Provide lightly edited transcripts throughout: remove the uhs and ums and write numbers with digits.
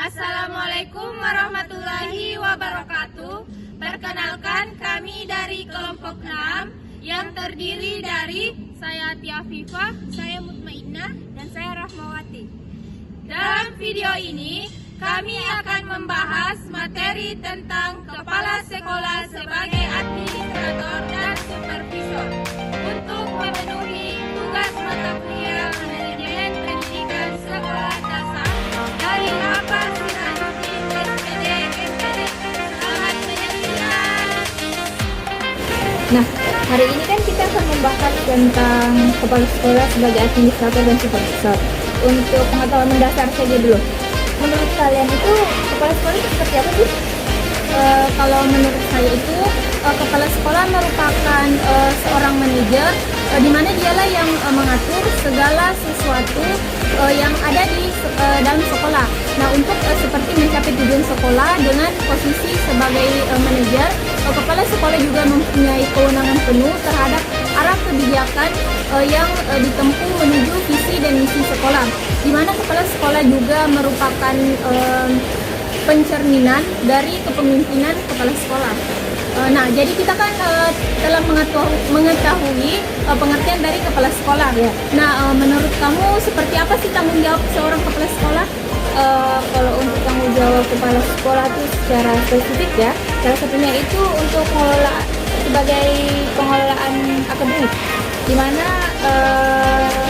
Assalamualaikum warahmatullahi wabarakatuh. Perkenalkan, kami dari kelompok 6 yang terdiri dari saya Tia Afifah, saya Mutmainnah, dan saya Rahmawati. Dalam video ini kami akan membahas materi tentang kepala sekolah sebagai administrator dan supervisor untuk memenuhi tugas mata kuliah manajemen pendidikan sekolah dasar dari APAS Siranuddin SPD MPD. Selamat menyaksikan. Nah, hari ini kan kita akan membahas tentang kepala sekolah sebagai administrator dan supervisor. Untuk pengetahuan mendasar saja dulu. Menurut kalian itu kepala sekolah itu seperti apa sih? Kalau menurut saya itu kepala sekolah merupakan seorang manajer di mana dialah yang mengatur segala sesuatu yang ada di dalam sekolah. Nah, untuk seperti mencapai tujuan sekolah dengan posisi sebagai manajer, kepala sekolah juga mempunyai kewenangan penuh terhadap arah kebijakan yang ditempuh menuju visi dan misi sekolah, di mana kepala sekolah juga merupakan pencerminan dari kepemimpinan kepala sekolah. Nah, jadi kita kan telah mengetahui pengertian dari kepala sekolah. Ya. Nah, menurut kamu seperti apa sih tanggung jawab seorang kepala sekolah? Kalau untuk tanggung jawab kepala sekolah itu secara spesifik ya, salah satunya itu untuk sebagai pengelolaan akademik, di mana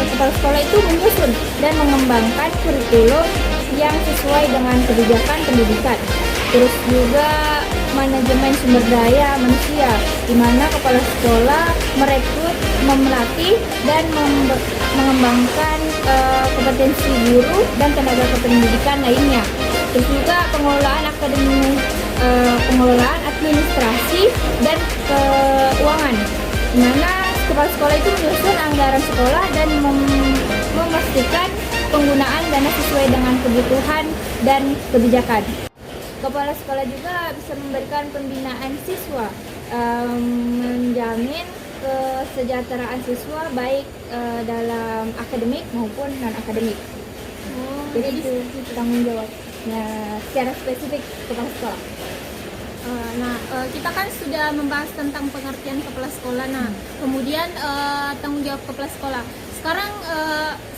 kepala sekolah itu menyusun dan mengembangkan kurikulum yang sesuai dengan kebijakan pendidikan. Terus juga manajemen sumber daya manusia, di mana kepala sekolah merekrut, memelatih, dan mengembangkan kompetensi guru dan tenaga kependidikan lainnya. Terus juga pengelolaan akademik, pengelolaan administrasi dan keuangan, di mana kepala sekolah itu menyusun anggaran sekolah dan memastikan penggunaan dana sesuai dengan kebutuhan dan kebijakan. Kepala sekolah juga bisa memberikan pembinaan siswa, menjamin kesejahteraan siswa baik dalam akademik maupun non akademik. Jadi itu tanggung jawabnya secara spesifik kepala sekolah. Kita kan sudah membahas tentang pengertian kepala sekolah. Nah, kemudian tanggung jawab kepala sekolah. Sekarang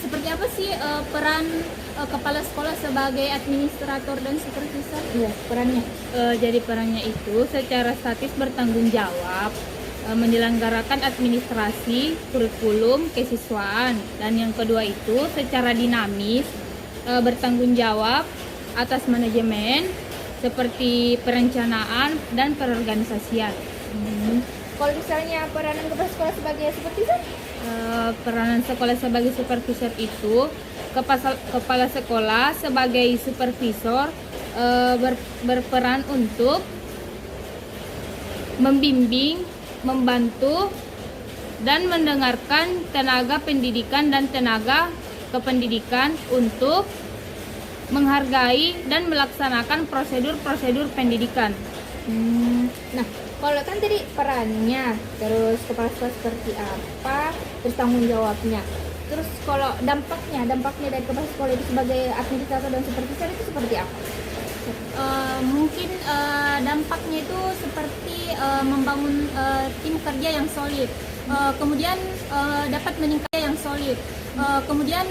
seperti apa sih peran kepala sekolah sebagai administrator dan supervisor? Iya, perannya. Jadi perannya itu secara statis bertanggung jawab menyelenggarakan administrasi, kurikulum, kesiswaan, dan yang kedua itu secara dinamis bertanggung jawab atas manajemen seperti perencanaan dan perorganisasian. Kalau misalnya peranan kepala sekolah sebagai supervisor? Peranan sekolah sebagai supervisor itu kepala sekolah sebagai supervisor berperan untuk membimbing, membantu, dan mendengarkan tenaga pendidikan dan tenaga kependidikan untuk menghargai dan melaksanakan prosedur-prosedur pendidikan. Nah, kalau kan tadi perannya, terus kepala sekolah seperti apa, terus tanggung jawabnya. Terus kalau dampaknya dari kepala sekolah itu sebagai administrator dan supervisor itu seperti apa? Mungkin dampaknya itu seperti membangun tim kerja yang solid, kemudian dapat meningkatkan yang solid, kemudian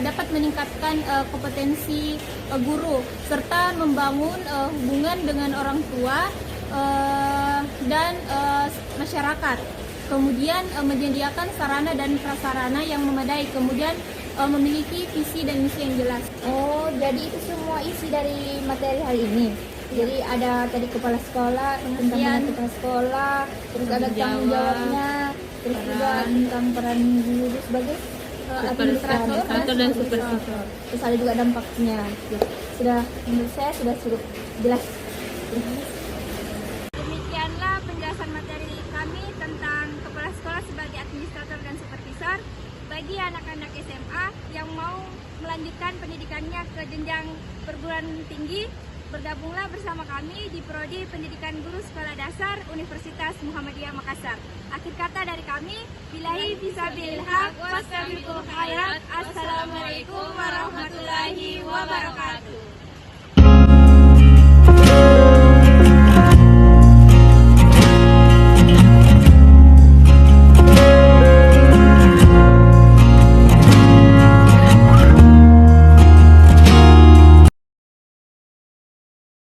dapat meningkatkan kompetensi guru serta membangun hubungan dengan orang tua dan masyarakat. Kemudian menyediakan sarana dan prasarana yang memadai, kemudian memiliki visi dan misi yang jelas. Oh, jadi itu semua isi dari materi hari ini. Jadi ada tadi kepala sekolah, tentang kepala sekolah, terus ada tanggung jawabnya, terus juga tentang peran guru sebagai administrator dan supervisor. Terus ada juga dampaknya. Sudah, menurut saya sudah cukup jelas. Demikianlah penjelasan materi kami tentang kepala sekolah sebagai administrator dan supervisor. Bagi anak-anak SMA yang mau melanjutkan pendidikannya ke jenjang perguruan tinggi, bergabunglah bersama kami di Prodi Pendidikan Guru Sekolah Dasar Universitas Muhammadiyah Makassar. Akhir kata dari kami, billahi fisabilil haq, wassalamualaikum warahmatullahi wabarakatuh.